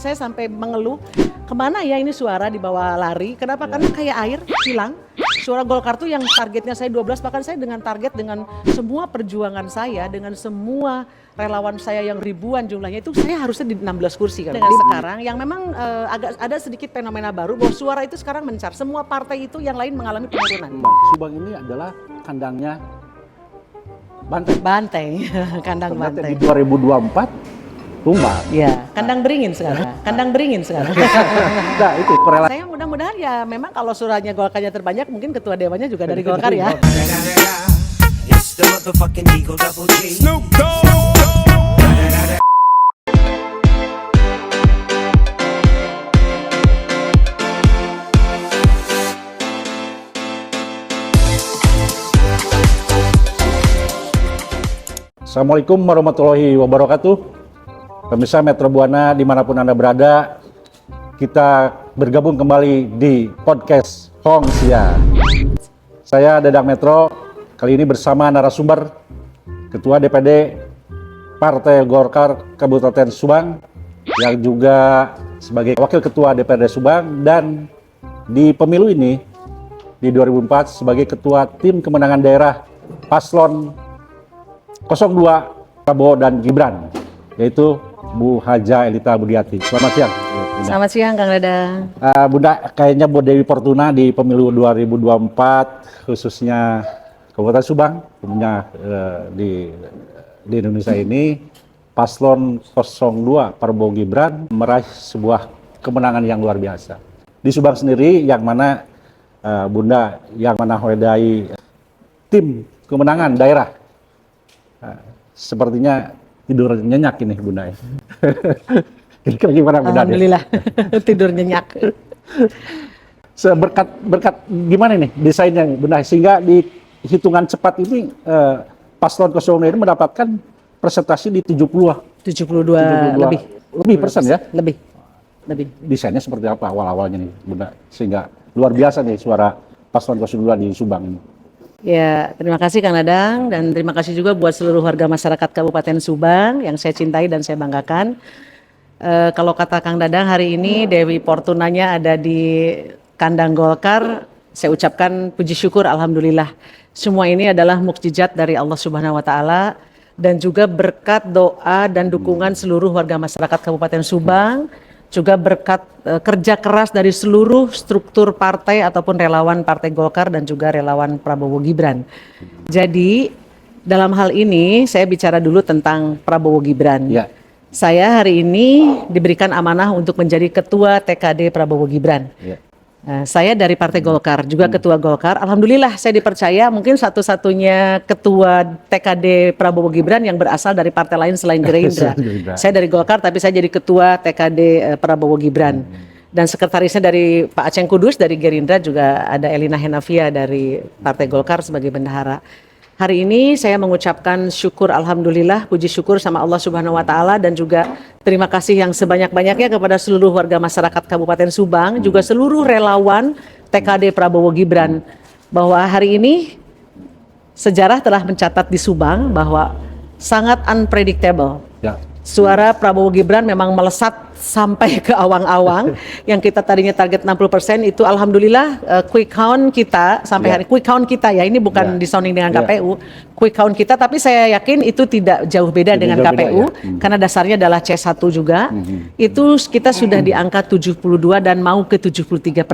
saya sampai mengeluh, kemana ya ini suara dibawa lari, kenapa? Karena kayak air, hilang. Suara Golkar tuh yang targetnya saya 12, bahkan saya dengan target dengan semua perjuangan saya, dengan semua relawan saya yang ribuan jumlahnya itu saya harusnya di 16 kursi kan. Dengan sekarang yang memang agak ada sedikit fenomena baru bahwa suara itu sekarang mencar. Semua partai itu yang lain mengalami penurunan. Subang ini adalah kandangnya Banteng. Banteng, kandang Ternyata Banteng. di 2024 tumbang. Ya, kandang beringin sekarang. Kandang beringin sekarang. Nah, itu korelasi. Saya mudah-mudahan ya memang kalau suaranya Golkarnya terbanyak mungkin ketua dewannya juga dari Golkar ya. It's the motherfucking Eagle Double G. Snoop Dogg. Assalamualaikum warahmatullahi wabarakatuh. Pemirsa Metro Buana dimanapun Anda berada, kita bergabung kembali di podcast Hong Sia. Saya Dadang Metro, kali ini bersama narasumber Ketua DPD Partai Golkar Kabupaten Subang, yang juga sebagai Wakil Ketua DPD Subang, dan di pemilu ini di 2004 sebagai Ketua Tim Kemenangan Daerah Paslon 02 Prabowo dan Gibran, yaitu Bu Haja Elita Budiati. Selamat siang. Bunda. Selamat siang Kang Dadang. Bunda, kayaknya Bu Dewi Fortuna di pemilu 2024 khususnya Kabupaten Subang, tentunya di Indonesia ini, Paslon 02 Prabowo Gibran meraih sebuah kemenangan yang luar biasa. Di Subang sendiri, yang mana Bunda yang menahkodai tim kemenangan daerah, sepertinya tidur nyenyak ini Bunda. Kira-kira gimana Bunda? Alhamdulillah tidur nyenyak. Berkat gimana nih desainnya Bunda, sehingga di hitungan cepat ini Paslon 02 ini mendapatkan presentasi di 72 lebih persen ya? Lebih. Desainnya seperti apa awal-awalnya nih Bunda, sehingga luar biasa nih suara Paslon 02 di Subang ini? Ya, terima kasih Kang Dadang, dan terima kasih juga buat seluruh warga masyarakat Kabupaten Subang yang saya cintai dan saya banggakan. Kalau kata Kang Dadang, hari ini Dewi Fortunanya ada di kandang Golkar, saya ucapkan puji syukur, alhamdulillah. Semua ini adalah mukjizat dari Allah Subhanahu wa taala dan juga berkat doa dan dukungan seluruh warga masyarakat Kabupaten Subang, juga berkat kerja keras dari seluruh struktur partai ataupun relawan Partai Golkar dan juga relawan Prabowo Gibran. Jadi dalam hal ini saya bicara dulu tentang Prabowo Gibran. Ya. Saya hari ini diberikan amanah untuk menjadi Ketua TKD Prabowo Gibran. Ya. Saya dari Partai Golkar, juga Ketua Golkar. Alhamdulillah saya dipercaya mungkin satu-satunya Ketua TKD Prabowo Gibran yang berasal dari partai lain selain Gerindra. Saya dari Golkar tapi saya jadi Ketua TKD Prabowo Gibran. Dan sekretarisnya dari Pak Aceng Kudus dari Gerindra, juga ada Elina Henafia dari Partai Golkar sebagai bendahara. Hari ini saya mengucapkan syukur, alhamdulillah, puji syukur sama Allah Subhanahu wa taala, dan juga terima kasih yang sebanyak-banyaknya kepada seluruh warga masyarakat Kabupaten Subang, juga seluruh relawan TKD Prabowo Gibran, bahwa hari ini sejarah telah mencatat di Subang bahwa sangat unpredictable. Ya. Suara Prabowo Gibran memang melesat sampai ke awang-awang. Yang kita tadinya target 60% itu alhamdulillah quick count kita sampai hari quick count kita ya, ini bukan disounding dengan KPU, quick count kita, tapi saya yakin itu tidak jauh beda dengan KPU karena dasarnya adalah C1 juga. Itu kita sudah di angka 72 dan mau ke 73%.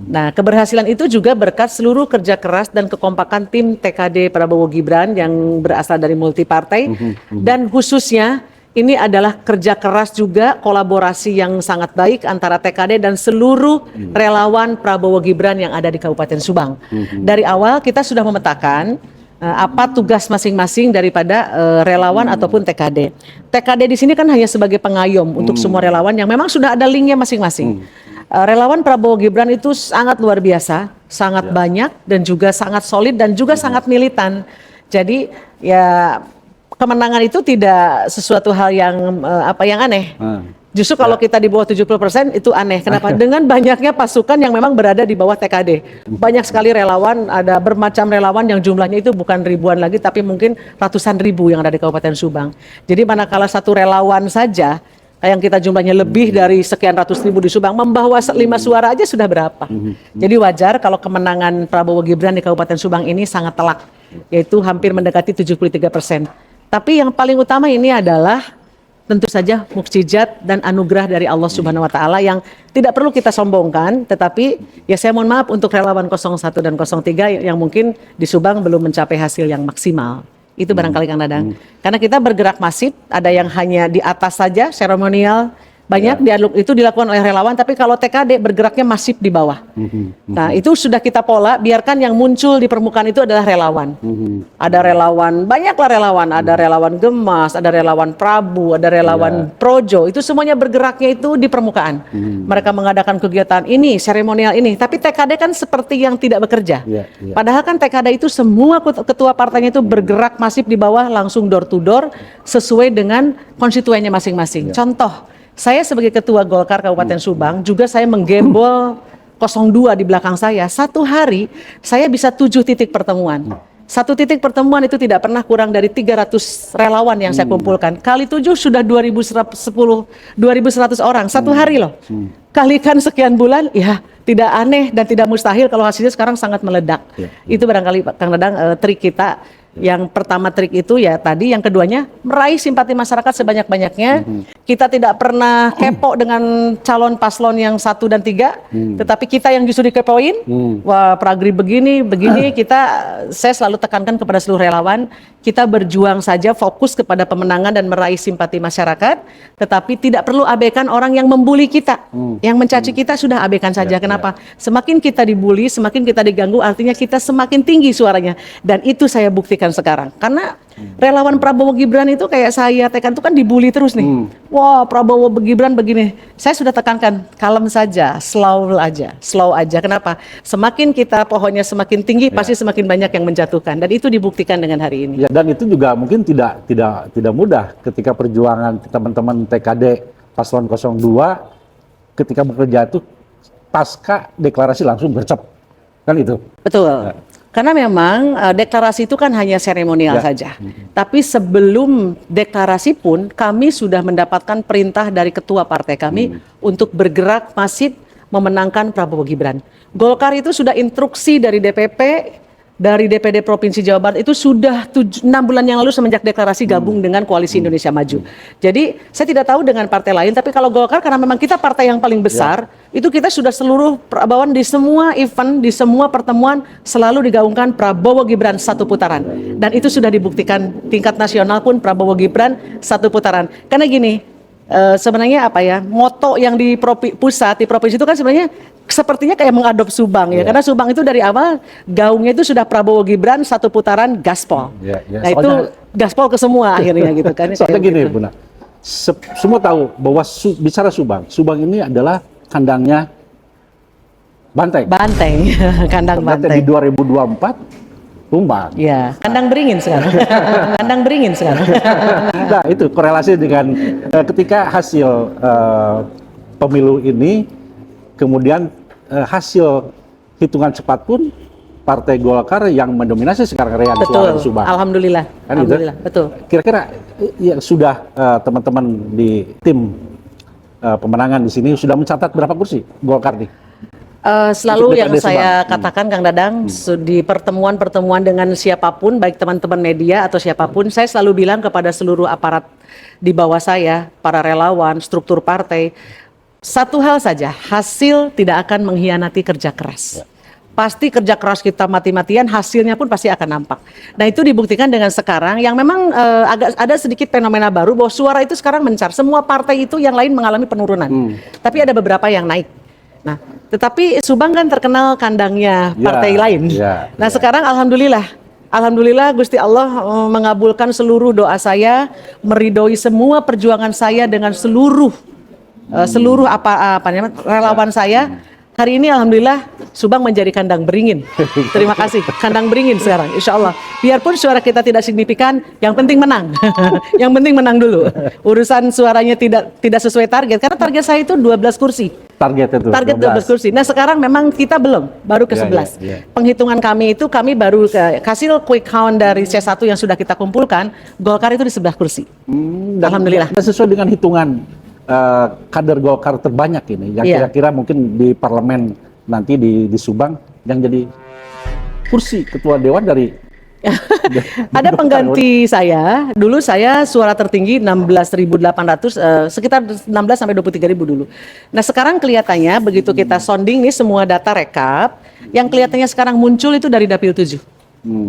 Nah, keberhasilan itu juga berkat seluruh kerja keras dan kekompakan tim TKD Prabowo Gibran yang berasal dari multi partai, dan khususnya ini adalah kerja keras juga, kolaborasi yang sangat baik antara TKD dan seluruh relawan Prabowo Gibran yang ada di Kabupaten Subang. Dari awal kita sudah memetakan apa tugas masing-masing daripada relawan ataupun TKD. TKD di sini kan hanya sebagai pengayom untuk semua relawan yang memang sudah ada linknya masing-masing. Relawan Prabowo Gibran itu sangat luar biasa, sangat banyak dan juga sangat solid dan juga sangat militan. Jadi ya, kemenangan itu tidak sesuatu hal yang yang aneh. Justru kalau kita di bawah 70% itu aneh. Kenapa? Dengan banyaknya pasukan yang memang berada di bawah TKD. Banyak sekali relawan, ada bermacam relawan yang jumlahnya itu bukan ribuan lagi, tapi mungkin ratusan ribu yang ada di Kabupaten Subang. Jadi manakala satu relawan saja yang kita jumlahnya lebih dari sekian ratus ribu di Subang, membawa 5 suara aja sudah berapa. Jadi wajar kalau kemenangan Prabowo Gibran di Kabupaten Subang ini sangat telak, yaitu hampir mendekati 73%. Tapi yang paling utama ini adalah tentu saja mukjizat dan anugerah dari Allah Subhanahu wa taala yang tidak perlu kita sombongkan, tetapi ya saya mohon maaf untuk relawan 01 dan 03 yang mungkin di Subang belum mencapai hasil yang maksimal. Itu barangkali Kang Dadang. Karena kita bergerak masif, ada yang hanya di atas saja, seremonial, banyak itu dilakukan oleh relawan, tapi kalau TKD bergeraknya masif di bawah. Nah, itu sudah kita pola, biarkan yang muncul di permukaan itu adalah relawan. Ada relawan, banyaklah relawan, ada relawan Gemas, ada relawan Prabu, ada relawan Projo, itu semuanya bergeraknya itu di permukaan. Mereka mengadakan kegiatan ini, seremonial ini, tapi TKD kan seperti yang tidak bekerja. Padahal kan TKD itu semua ketua partainya itu bergerak masif di bawah, langsung door to door, sesuai dengan konstituennya masing-masing. Contoh, saya sebagai ketua Golkar Kabupaten Subang juga saya menggembol 02 di belakang saya. Satu hari saya bisa 7 titik pertemuan. Satu titik pertemuan itu tidak pernah kurang dari 300 relawan yang saya kumpulkan. Kali 7 sudah 2100 orang satu hari loh. Kalikan sekian bulan, ya tidak aneh dan tidak mustahil kalau hasilnya sekarang sangat meledak. Itu barangkali Kang Dadang trik kita. Yang pertama trik itu ya tadi, yang keduanya meraih simpati masyarakat sebanyak-banyaknya. Kita tidak pernah kepo dengan calon paslon yang 1 dan 3, tetapi kita yang justru dikepoin. Wah, Pragri begini, saya selalu tekankan kepada seluruh relawan, kita berjuang saja fokus kepada pemenangan dan meraih simpati masyarakat, tetapi tidak perlu abaikan orang yang membuli kita, yang mencaci kita sudah abaikan saja. Kenapa? Semakin kita dibully, semakin kita diganggu, artinya kita semakin tinggi suaranya, dan itu saya buktikan sekarang. Karena relawan Prabowo Gibran itu kayak saya tekan itu kan dibully terus nih. Wah, Prabowo Gibran begini. Saya sudah tekankan, kalem saja, slow aja. Kenapa? Semakin kita pohonnya semakin tinggi, pasti semakin banyak yang menjatuhkan, dan itu dibuktikan dengan hari ini. Ya, dan itu juga mungkin tidak mudah ketika perjuangan teman-teman TKD paslon 02 ketika bekerja itu pasca deklarasi langsung gercep. Kan itu. Betul. Karena memang deklarasi itu kan hanya seremonial saja. Tapi sebelum deklarasi pun kami sudah mendapatkan perintah dari ketua partai kami untuk bergerak masif memenangkan Prabowo Gibran. Golkar itu sudah instruksi dari DPP, dari DPD Provinsi Jawa Barat itu sudah 6 bulan yang lalu semenjak deklarasi gabung dengan Koalisi Indonesia Maju. Jadi saya tidak tahu dengan partai lain, tapi kalau Golkar karena memang kita partai yang paling besar, itu kita sudah seluruh Prabowo di semua event, di semua pertemuan selalu digaungkan Prabowo Gibran 1 putaran. Dan itu sudah dibuktikan tingkat nasional pun Prabowo Gibran 1 putaran. Karena gini, sebenarnya apa ya, moto yang di pusat, di provinsi itu kan sebenarnya sepertinya kayak mengadop Subang ya, karena Subang itu dari awal gaungnya itu sudah Prabowo Gibran 1 putaran gaspol. Nah itu gaspol ke semua akhirnya gitu kan. Soalnya gini Buna, semua tahu bahwa bicara Subang ini adalah kandangnya Banteng. Kandang Banteng. Di 2024 tumbang. Ya, kandang beringin sekarang. Nah itu korelasi dengan ketika hasil pemilu ini, kemudian hasil hitungan cepat pun Partai Golkar yang mendominasi sekarang Rea di Subang. Alhamdulillah. Kan Alhamdulillah, betul. Kira-kira ya sudah teman-teman di tim pemenangan di sini sudah mencatat berapa kursi Golkar nih? Selalu yang saya katakan Kang Dadang, di pertemuan-pertemuan dengan siapapun, baik teman-teman media atau siapapun, saya selalu bilang kepada seluruh aparat di bawah saya, para relawan, struktur partai, satu hal saja, hasil tidak akan mengkhianati kerja keras. Pasti kerja keras kita mati-matian, hasilnya pun pasti akan nampak. Nah itu dibuktikan dengan sekarang yang memang agak ada sedikit fenomena baru bahwa suara itu sekarang mencar. Semua partai itu yang lain mengalami penurunan, tapi ada beberapa yang naik. Nah, tetapi Subang kan terkenal kandangnya partai lain. Nah sekarang Alhamdulillah Gusti Allah mengabulkan seluruh doa saya, meridhoi semua perjuangan saya dengan seluruh relawan saya. Hari ini Alhamdulillah Subang menjadi kandang beringin. Terima kasih, kandang beringin sekarang, insya Allah. Biarpun suara kita tidak signifikan, yang penting menang. Yang penting menang dulu. Urusan suaranya tidak sesuai target, karena target saya itu 12 kursi. Target 12 kursi. Nah sekarang memang kita baru ke 11. Penghitungan kami itu baru hasil quick count dari C1 yang sudah kita kumpulkan, Golkar itu di 11 kursi. Alhamdulillah. Dan sesuai dengan hitungan kader Golkar terbanyak ini, yang Iya. kira-kira mungkin di parlemen nanti di Subang yang jadi kursi ketua dewan dari Ada pengganti saya. Dulu saya suara tertinggi 16.800, sekitar 16 sampai 23.000 dulu. Nah, sekarang kelihatannya begitu kita sounding nih semua data rekap, yang kelihatannya sekarang muncul itu dari Dapil 7.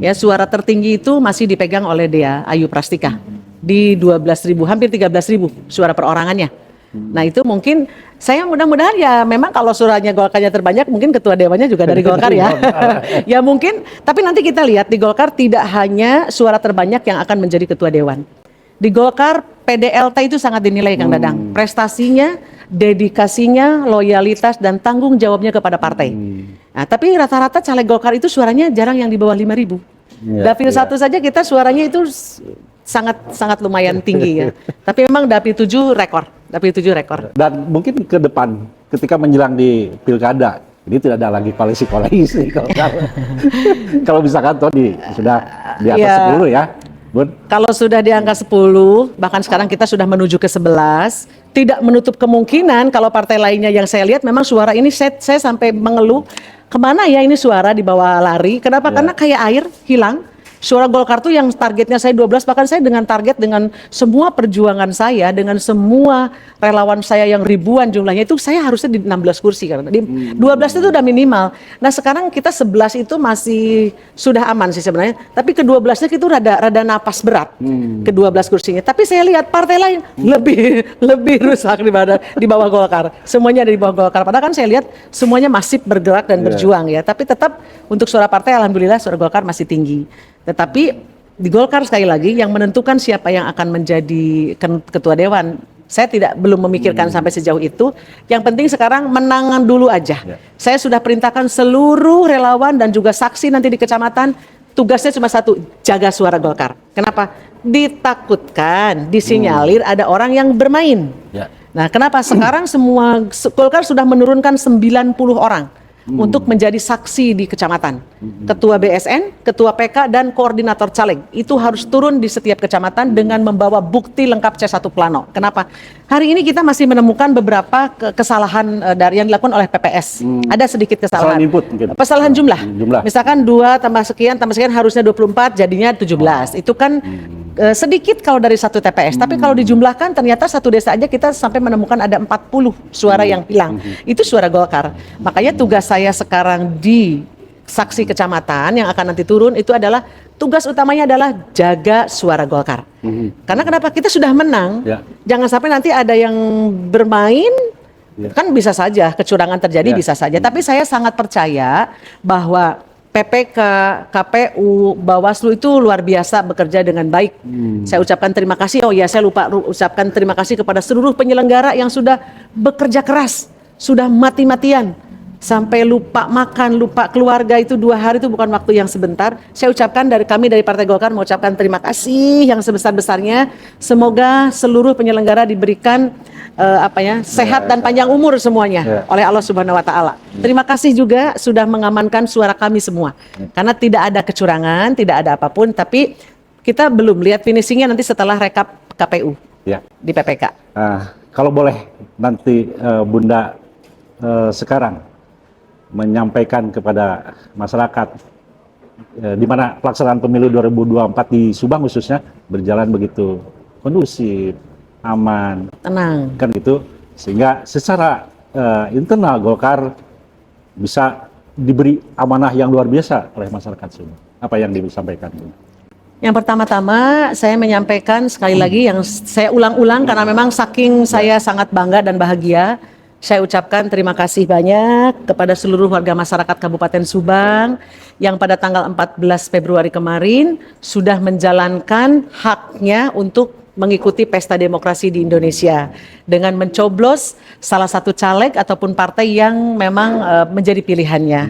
Ya, suara tertinggi itu masih dipegang oleh Dea Ayu Prastika di 12.000, hampir 13.000 suara perorangannya. Nah, itu mungkin saya mudah-mudahan ya memang kalau suaranya Golkarnya terbanyak mungkin ketua dewannya juga dari Golkar ya. Ya mungkin, tapi nanti kita lihat di Golkar tidak hanya suara terbanyak yang akan menjadi ketua dewan. Di Golkar PDLT itu sangat dinilai Kang Dadang. Prestasinya, dedikasinya, loyalitas dan tanggung jawabnya kepada partai. Nah, tapi rata-rata caleg Golkar itu suaranya jarang yang di bawah 5.000. Dapil 1 saja kita suaranya itu sangat lumayan tinggi ya. Tapi memang Dapil 7 rekor. Dapil 7 rekor. Dan mungkin ke depan ketika menjelang di pilkada ini tidak ada lagi koalisi kalau misalkan Tony sudah di atas 10 ya, Bun. Kalau sudah di angka 10, bahkan sekarang kita sudah menuju ke 11, tidak menutup kemungkinan kalau partai lainnya yang saya lihat memang suara ini saya sampai mengeluh, kemana ya ini suara di bawah lari, kenapa? Karena kayak air hilang. Suara Golkar tuh yang targetnya saya 12, bahkan saya dengan target dengan semua perjuangan saya, dengan semua relawan saya yang ribuan jumlahnya itu saya harusnya di 16 kursi karena di 12 itu udah minimal. Nah, sekarang kita 11 itu masih sudah aman sih sebenarnya, tapi ke-12nya itu rada napas berat. Ke-12 kursinya. Tapi saya lihat partai lain lebih rusak di bawah Golkar. Semuanya ada di bawah Golkar. Padahal kan saya lihat semuanya masih bergerak dan berjuang ya. Tapi tetap untuk suara partai alhamdulillah suara Golkar masih tinggi. Tetapi di Golkar sekali lagi yang menentukan siapa yang akan menjadi ketua dewan, saya belum memikirkan sampai sejauh itu. Yang penting sekarang menangan dulu aja. Saya sudah perintahkan seluruh relawan dan juga saksi nanti di kecamatan, tugasnya cuma satu, jaga suara Golkar. Kenapa? Ditakutkan, disinyalir ada orang yang bermain. Nah, kenapa? Sekarang semua Golkar sudah menurunkan 90 orang. Untuk menjadi saksi di kecamatan. Ketua BSN, ketua PK, dan koordinator caleg. Itu harus turun di setiap kecamatan dengan membawa bukti lengkap C1 Plano. Kenapa? Hari ini kita masih menemukan beberapa kesalahan dari yang dilakukan oleh PPS. Ada sedikit kesalahan. Kesalahan input mungkin. Kesalahan jumlah. Misalkan Misalkan 2 tambah sekian harusnya 24, jadinya 17. Itu kan sedikit kalau dari satu TPS. Tapi kalau dijumlahkan ternyata satu desa aja kita sampai menemukan ada 40 suara yang hilang. Itu suara Golkar. Makanya tugas saya sekarang di saksi kecamatan yang akan nanti turun itu adalah tugas utamanya adalah jaga suara Golkar. Karena kenapa? Kita sudah menang. Jangan sampai nanti ada yang bermain. Kan bisa saja kecurangan terjadi, bisa saja. Tapi saya sangat percaya bahwa PPK, KPU, Bawaslu itu luar biasa bekerja dengan baik. Saya ucapkan terima kasih. Oh ya, saya lupa ucapkan terima kasih kepada seluruh penyelenggara yang sudah bekerja keras, sudah mati-matian. Sampai lupa makan, lupa keluarga, itu 2 hari itu bukan waktu yang sebentar. Saya ucapkan dari Partai Golkar mengucapkan terima kasih yang sebesar-besarnya. Semoga seluruh penyelenggara diberikan sehat dan panjang umur semuanya oleh Allah Subhanahu wa taala. Terima kasih juga sudah mengamankan suara kami semua. Karena tidak ada kecurangan, tidak ada apapun, tapi kita belum lihat finishingnya nanti setelah rekap KPU di PPK. Kalau boleh nanti Bunda sekarang menyampaikan kepada masyarakat di mana pelaksanaan pemilu 2024 di Subang khususnya berjalan begitu kondusif, aman, tenang, kan gitu, sehingga secara internal Golkar bisa diberi amanah yang luar biasa oleh masyarakat Subang. Apa yang disampaikan? Yang pertama-tama saya menyampaikan sekali lagi yang saya ulang-ulang karena memang saking saya sangat bangga dan bahagia. Saya ucapkan terima kasih banyak kepada seluruh warga masyarakat Kabupaten Subang yang pada tanggal 14 Februari kemarin sudah menjalankan haknya untuk mengikuti pesta demokrasi di Indonesia dengan mencoblos salah satu caleg ataupun partai yang memang menjadi pilihannya.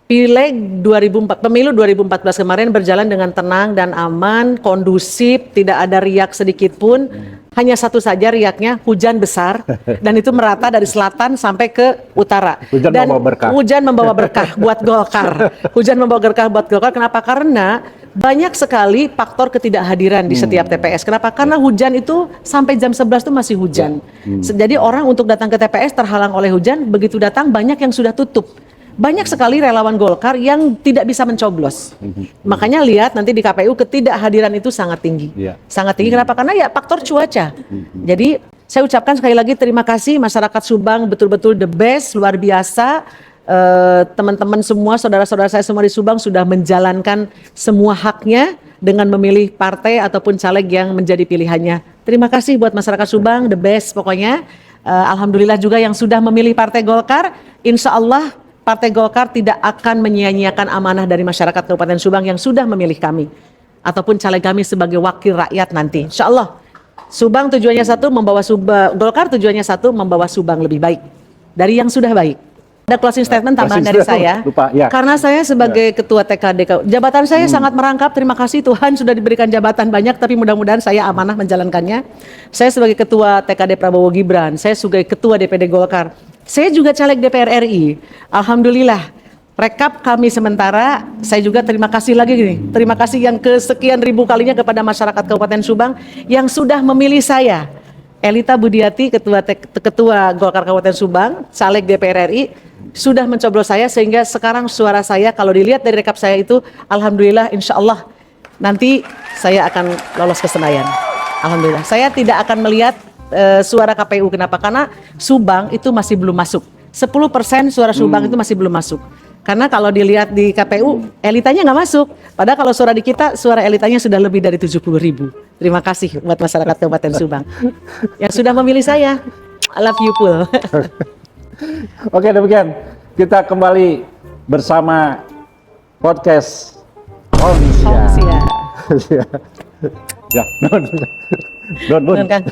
Pemilu 2014 kemarin berjalan dengan tenang dan aman, kondusif, tidak ada riak sedikit pun. Hanya satu saja riaknya, hujan besar, dan itu merata dari selatan sampai ke utara. Hujan dan membawa berkah. Hujan membawa berkah buat Golkar. Hujan membawa berkah buat Golkar. Kenapa? Karena banyak sekali faktor ketidakhadiran di setiap TPS. Kenapa? Karena hujan itu sampai jam 11 itu masih hujan. Jadi orang untuk datang ke TPS terhalang oleh hujan, begitu datang banyak yang sudah tutup. Banyak sekali relawan Golkar yang tidak bisa mencoblos. Makanya lihat nanti di KPU ketidakhadiran itu sangat tinggi. Sangat tinggi. Kenapa? Karena ya faktor cuaca. Jadi saya ucapkan sekali lagi terima kasih masyarakat Subang, betul-betul the best, luar biasa. Teman-teman semua, saudara-saudara saya semua di Subang sudah menjalankan semua haknya dengan memilih partai ataupun caleg yang menjadi pilihannya. Terima kasih buat masyarakat Subang, the best pokoknya. Alhamdulillah juga yang sudah memilih Partai Golkar. Insya Allah Partai Golkar tidak akan menyia-nyiakan amanah dari masyarakat Kabupaten Subang yang sudah memilih kami ataupun caleg kami sebagai wakil rakyat nanti. Insya Allah Subang tujuannya satu, membawa Golkar tujuannya satu, membawa Subang lebih baik dari yang sudah baik. Ada closing statement tambahan dari saya. Lupa, ya. Karena saya sebagai ketua TKD, jabatan saya sangat merangkap. Terima kasih Tuhan sudah diberikan jabatan banyak, tapi mudah-mudahan saya amanah menjalankannya. Saya sebagai ketua TKD Prabowo Gibran, saya sebagai ketua DPD Golkar. Saya juga caleg DPR RI. Alhamdulillah. Rekap kami sementara, saya juga terima kasih lagi nih. Terima kasih yang kesekian ribu kalinya kepada masyarakat Kabupaten Subang yang sudah memilih saya. Elita Budiati, ketua Golkar Kabupaten Subang, caleg DPR RI, sudah mencoblos saya sehingga sekarang suara saya kalau dilihat dari rekap saya itu, alhamdulillah, insya Allah nanti saya akan lolos ke Senayan. Alhamdulillah. Saya tidak akan melihat suara KPU. Kenapa? Karena Subang itu masih belum masuk. 10% suara Subang itu masih belum masuk. Karena kalau dilihat di KPU, elitanya nggak masuk. Padahal kalau suara di kita, suara elitanya sudah lebih dari 70.000. Terima kasih buat masyarakat Kabupaten Subang yang sudah memilih saya. I love you, Pul. Oke, demikian kita kembali bersama podcast Hongsia. Hongsia. Ya, Don. Don, Kang.